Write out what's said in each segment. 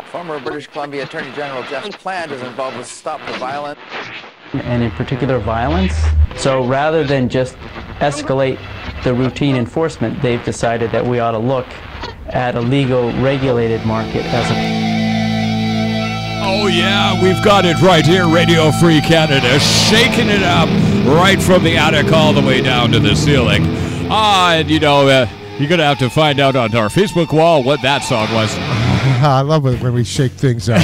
Former British Columbia Attorney General Jeff Plant is involved with Stop the Violence. And in particular violence. So rather than just escalate the routine enforcement, they've decided that we ought to look at a legal regulated market as a... Oh yeah, we've got it right here, Radio Free Canada, shaking it up right from the attic all the way down to the ceiling. And you know, you're going to have to find out on our Facebook wall what that song was. I love it when we shake things up.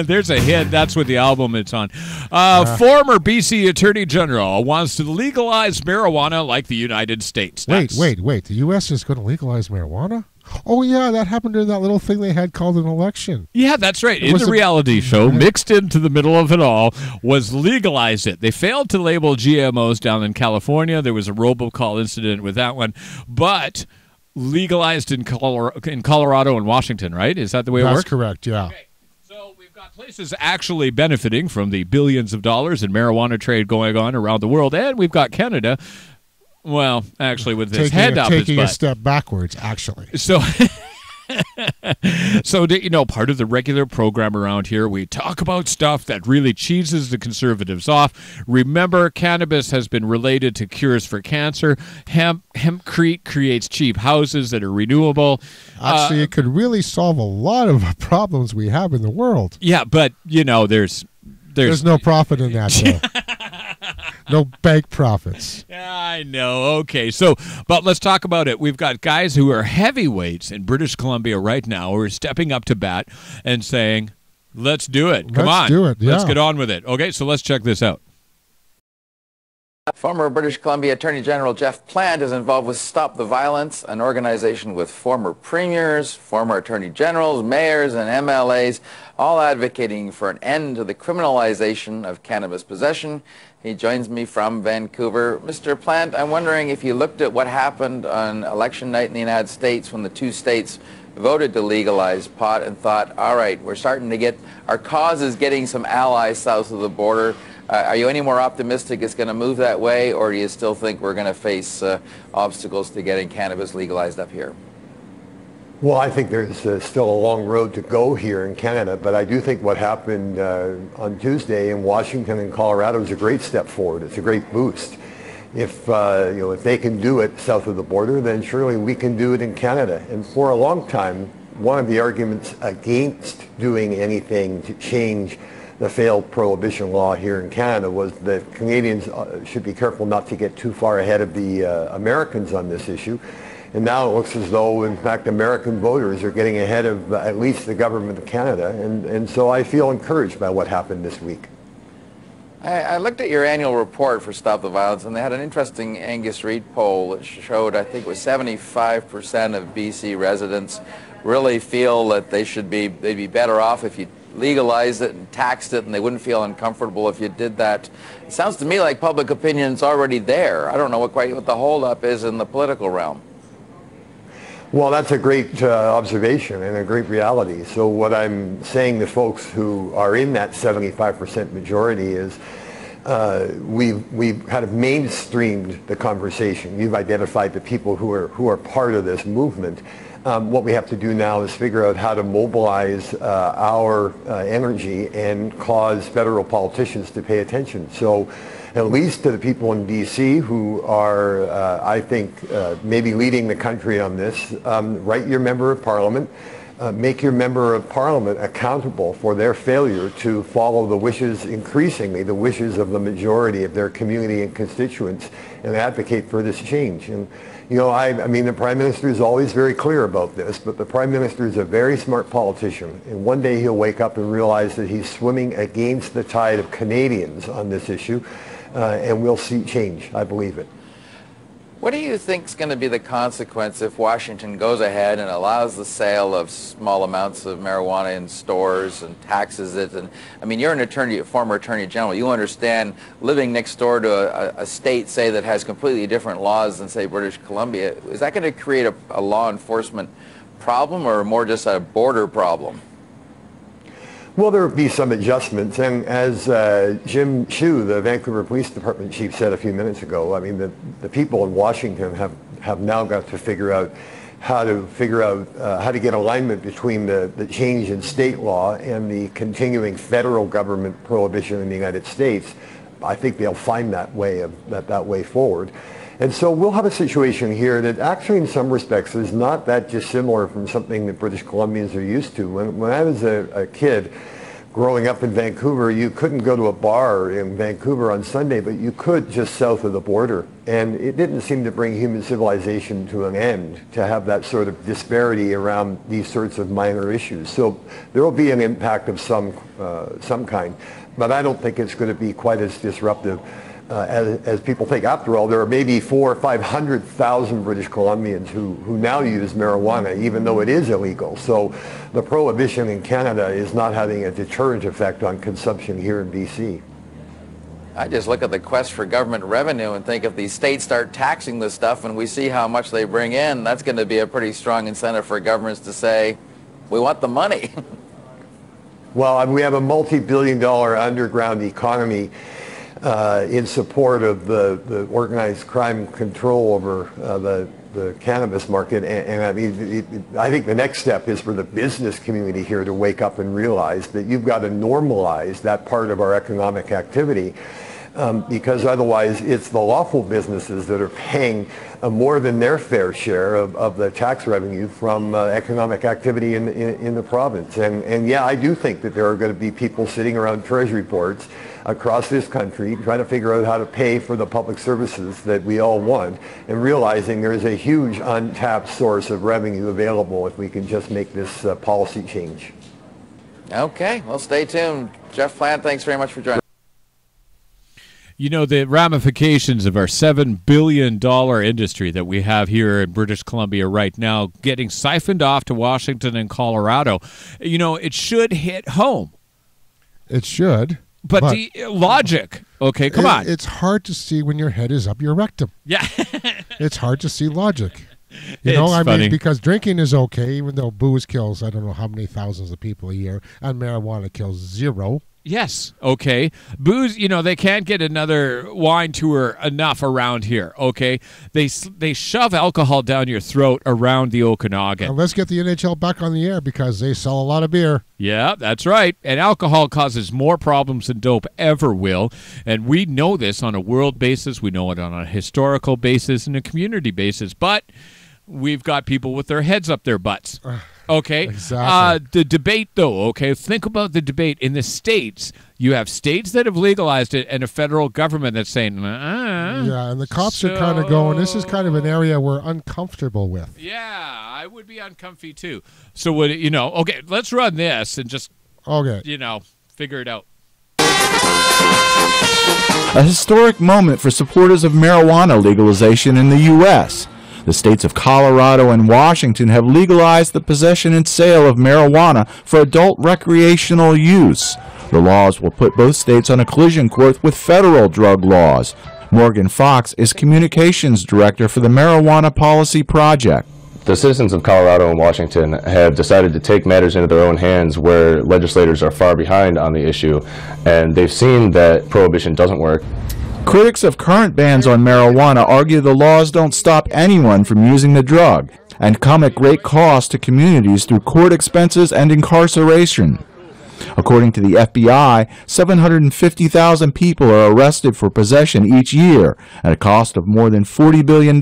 There's a hit. That's what the album it's on. Former BC Attorney General wants to legalize marijuana like the United States. Wait. The U.S. is going to legalize marijuana? Oh, yeah, that happened during that little thing they had called an election. Yeah, that's right. In the reality show, mixed into the middle of it all, was legalize it. They failed to label GMOs down in California. There was a robocall incident with that one. But legalized in Colorado and Washington, right? Is that the way it works? That's correct, yeah. Okay. So we've got places actually benefiting from the billions of dollars in marijuana trade going on around the world. And we've got Canada... Well, actually, with his head up his butt. Taking a step backwards, actually. So, you know, part of the regular program around here, we talk about stuff that really cheeses the conservatives off. Remember, cannabis has been related to cures for cancer. Hempcrete creates cheap houses that are renewable. Actually, it could really solve a lot of problems we have in the world. Yeah, but, you know, there's no profit in that, though. No bank profits. Yeah, I know. Okay, but let's talk about it. We've got guys who are heavyweights in British Columbia right now who are stepping up to bat and saying, let's do it. Come on. Let's do it, yeah. Let's get on with it. Okay, so let's check this out. Former British Columbia Attorney General Jeff Plant is involved with Stop the Violence, an organization with former premiers, former attorney generals, mayors, and MLAs, all advocating for an end to the criminalization of cannabis possession. He joins me from Vancouver. Mr. Plant, I'm wondering if you looked at what happened on election night in the United States when the two states voted to legalize pot and thought, all right, we're starting to get, our cause is getting some allies south of the border. Are you any more optimistic it's going to move that way, or do you still think we're going to face obstacles to getting cannabis legalized up here? Well, I think there's still a long road to go here in Canada, but I do think what happened on Tuesday in Washington and Colorado is a great step forward. It's a great boost. If if they can do it south of the border, then surely we can do it in Canada. And for a long time, one of the arguments against doing anything to change the failed prohibition law here in Canada was that Canadians should be careful not to get too far ahead of the Americans on this issue. And now it looks as though, in fact, American voters are getting ahead of at least the government of Canada. And so I feel encouraged by what happened this week. I looked at your annual report for Stop the Violence, and they had an interesting Angus Reid poll that showed, I think it was 75% of BC residents really feel that they'd be better off if you legalized it and taxed it, and they wouldn't feel uncomfortable if you did that. It sounds to me like public opinion's already there. I don't know what the holdup is in the political realm. Well, that's a great observation and a great reality. So what I'm saying to folks who are in that 75% majority is we've kind of mainstreamed the conversation. You've identified the people who are part of this movement. What we have to do now is figure out how to mobilize our energy and cause federal politicians to pay attention. So at least to the people in D.C. who are, I think, maybe leading the country on this, write your member of parliament, make your member of parliament accountable for their failure to follow the wishes, increasingly the wishes of the majority of their community and constituents, and advocate for this change. And you know, I mean, the Prime Minister is always very clear about this, but the Prime Minister is a very smart politician, and one day he'll wake up and realize that he's swimming against the tide of Canadians on this issue, and we'll see change. I believe it. What do you think is going to be the consequence if Washington goes ahead and allows the sale of small amounts of marijuana in stores and taxes it? And I mean, you're a former attorney general. You understand living next door to a state, say, that has completely different laws than, say, British Columbia. Is that going to create a law enforcement problem, or more just a border problem? Well, there will be some adjustments, and as Jim Hsu, the Vancouver Police Department chief, said a few minutes ago, I mean, the people in Washington have now got to figure out how to figure out how to get alignment between the change in state law and the continuing federal government prohibition in the United States, I think they'll find that way forward. And so we'll have a situation here that actually in some respects is not that dissimilar from something that British Columbians are used to. When I was a kid growing up in Vancouver, you couldn't go to a bar in Vancouver on Sunday, but you could just south of the border. And it didn't seem to bring human civilization to an end to have that sort of disparity around these sorts of minor issues. So there will be an impact of some kind, but I don't think it's going to be quite as disruptive as people think. After all, there are maybe 400,000 or 500,000 British Columbians who now use marijuana, even though it is illegal. So the prohibition in Canada is not having a deterrent effect on consumption here in BC. I just look at the quest for government revenue and think if these states start taxing this stuff and we see how much they bring in, that's going to be a pretty strong incentive for governments to say, we want the money. Well, we have a multi-billion-dollar underground economy in support of the organized crime control over the cannabis market. And I mean, I think the next step is for the business community here to wake up and realize that you've got to normalize that part of our economic activity. Because otherwise it's the lawful businesses that are paying more than their fair share of the tax revenue from economic activity in the province. And yeah, I do think that there are going to be people sitting around treasury boards across this country trying to figure out how to pay for the public services that we all want, and realizing there is a huge untapped source of revenue available if we can just make this policy change. Okay, well, stay tuned. Jeff Plant, thanks very much for joining. You know, the ramifications of our $7 billion industry that we have here in British Columbia right now getting siphoned off to Washington and Colorado, you know, it should hit home. It should. But the logic, okay, come on. It's hard to see when your head is up your rectum. Yeah. It's hard to see logic. You know, I mean, because drinking is okay, even though booze kills, I don't know how many thousands of people a year, and marijuana kills 0. Yes, okay. Booze, you know, they can't get another wine tour enough around here, okay? They shove alcohol down your throat around the Okanagan. Now let's get the NHL back on the air because they sell a lot of beer. Yeah, that's right. And alcohol causes more problems than dope ever will. And we know this on a world basis. We know it on a historical basis and a community basis. But we've got people with their heads up their butts. Okay. Exactly. The debate, though, okay, think about the debate. In the states, you have states that have legalized it and a federal government that's saying, yeah, and the cops are kind of going, this is kind of an area we're uncomfortable with. Yeah, I would be uncomfy, too. So, you know, okay, let's run this and just, you know, figure it out. A historic moment for supporters of marijuana legalization in the U.S. The states of Colorado and Washington have legalized the possession and sale of marijuana for adult recreational use. The laws will put both states on a collision course with federal drug laws. Morgan Fox is Communications Director for the Marijuana Policy Project. The citizens of Colorado and Washington have decided to take matters into their own hands where legislators are far behind on the issue, and they've seen that prohibition doesn't work. Critics of current bans on marijuana argue the laws don't stop anyone from using the drug and come at great cost to communities through court expenses and incarceration. According to the FBI, 750,000 people are arrested for possession each year at a cost of more than $40 billion.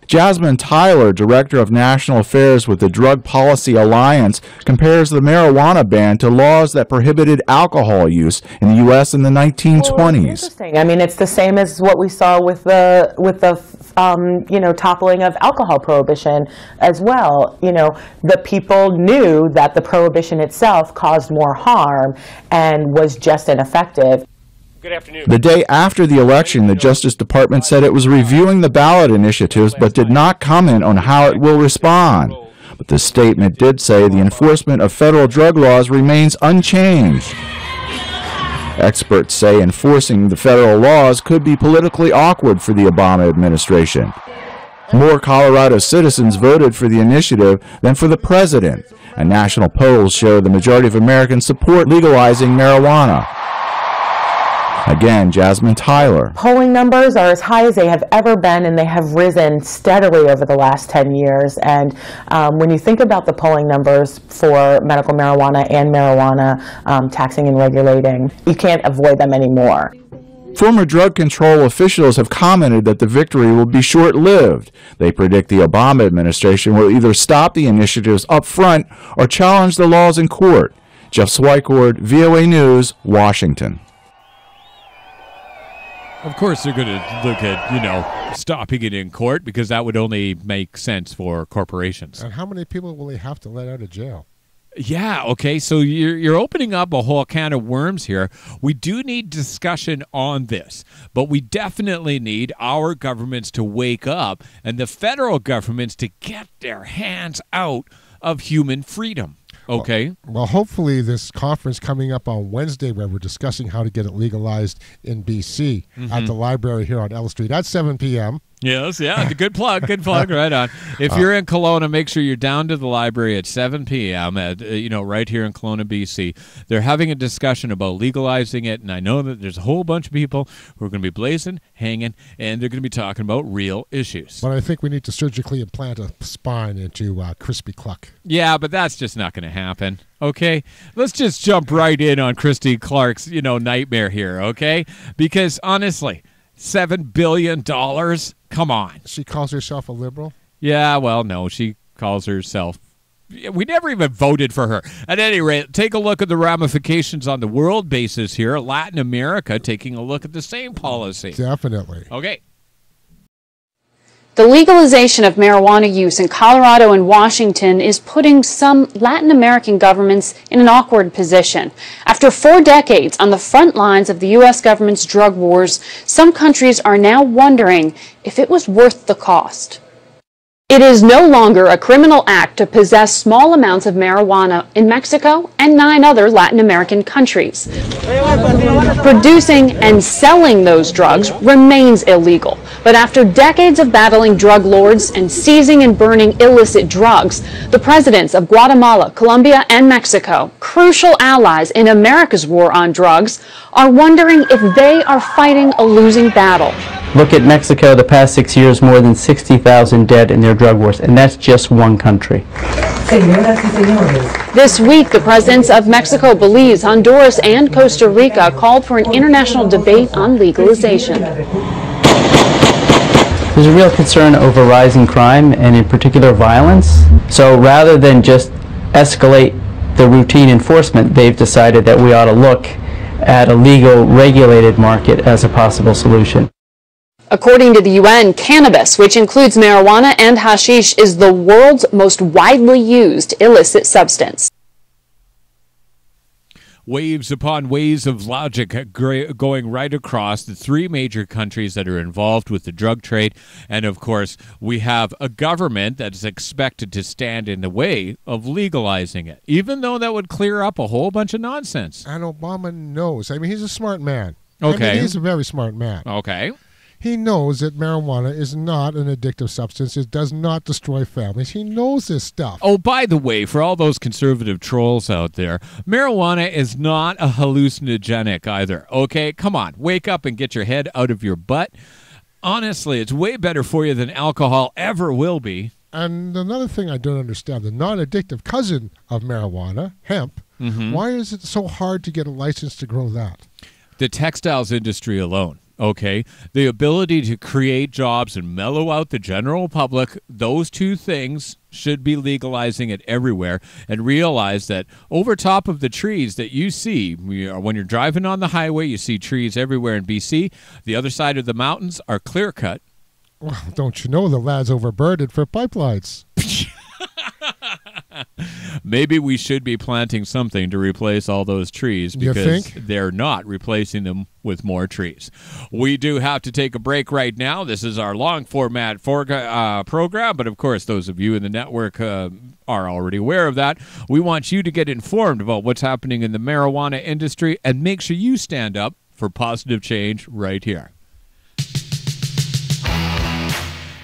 Jasmine Tyler, Director of National Affairs with the Drug Policy Alliance, compares the marijuana ban to laws that prohibited alcohol use in the U.S. in the 1920s. Well, interesting. I mean, it's the same as what we saw with the toppling of alcohol prohibition as well. You know, the people knew that the prohibition itself caused more harm and was just ineffective. Good afternoon. The day after the election, the Justice Department said it was reviewing the ballot initiatives but did not comment on how it will respond. But the statement did say the enforcement of federal drug laws remains unchanged. Experts say enforcing the federal laws could be politically awkward for the Obama administration. More Colorado citizens voted for the initiative than for the president, and national polls show the majority of Americans support legalizing marijuana. Again, Jasmine Tyler. Polling numbers are as high as they have ever been, and they have risen steadily over the last 10 years. And when you think about the polling numbers for medical marijuana and marijuana taxing and regulating, you can't avoid them anymore. Former drug control officials have commented that the victory will be short-lived. They predict the Obama administration will either stop the initiatives up front or challenge the laws in court. Jeff Swikord, VOA News, Washington. Of course they're going to look at, stopping it in court because that would only make sense for corporations. And how many people will they have to let out of jail? Yeah, okay, so you're opening up a whole can of worms here. We do need discussion on this, but we definitely need our governments to wake up and the federal governments to get their hands out of human freedom. Okay. Well, hopefully this conference coming up on Wednesday where we're discussing how to get it legalized in BC at the library here on L Street at 7 p.m. Yes, yeah, good plug, right on. If you're in Kelowna, make sure you're down to the library at 7 p.m. at right here in Kelowna, BC. They're having a discussion about legalizing it, and I know that there's a whole bunch of people who are going to be blazing, hanging, and they're going to be talking about real issues. But I think we need to surgically implant a spine into Crispy Cluck. Yeah, but that's just not going to happen. Okay, let's just jump right in on Christy Clark's nightmare here. Okay, because honestly, $7 billion. Come on. She calls herself a liberal? Yeah, well, no, she calls herself. We never even voted for her. At any rate, take a look at the ramifications on the world basis here. Latin America taking a look at the same policy. Definitely. Okay. The legalization of marijuana use in Colorado and Washington is putting some Latin American governments in an awkward position. After 4 decades on the front lines of the U.S. government's drug wars, some countries are now wondering if it was worth the cost. It is no longer a criminal act to possess small amounts of marijuana in Mexico and 9 other Latin American countries. Producing and selling those drugs remains illegal. But after decades of battling drug lords and seizing and burning illicit drugs, the presidents of Guatemala, Colombia, and Mexico, crucial allies in America's war on drugs, are wondering if they are fighting a losing battle. Look at Mexico, the past 6 years, more than 60,000 dead in their drug wars, and that's just one country. This week, the presidents of Mexico, Belize, Honduras, and Costa Rica called for an international debate on legalization. There's a real concern over rising crime, and in particular violence. So rather than just escalate the routine enforcement, they've decided that we ought to look at a legal, regulated market as a possible solution. According to the UN, cannabis, which includes marijuana and hashish, is the world's most widely used illicit substance. Waves upon waves of logic going right across the 3 major countries that are involved with the drug trade. And, of course, we have a government that is expected to stand in the way of legalizing it, even though that would clear up a whole bunch of nonsense. And Obama knows. I mean, he's a smart man. Okay. I mean, he's a very smart man. Okay. He knows that marijuana is not an addictive substance. It does not destroy families. He knows this stuff. Oh, by the way, for all those conservative trolls out there, marijuana is not a hallucinogenic either. Okay, come on, wake up and get your head out of your butt. Honestly, it's way better for you than alcohol ever will be. And another thing I don't understand, the non-addictive cousin of marijuana, hemp, why is it so hard to get a license to grow that? The textiles industry alone. Okay, the ability to create jobs and mellow out the general public, those 2 things should be legalizing it everywhere, and realize that over top of the trees that you see, when you're driving on the highway, you see trees everywhere in BC. The other side of the mountains are clear-cut. Well, don't you know the lad's overburdened for pipelines? Maybe we should be planting something to replace all those trees because they're not replacing them with more trees. We do have to take a break right now. This is our long format program, but of course those of you in the network are already aware of that. We want you to get informed about what's happening in the marijuana industry and make sure you stand up for positive change right here.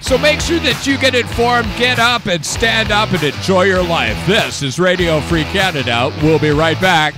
So make sure that you get informed, get up, and stand up and enjoy your life. This is Radio Free Canada. We'll be right back.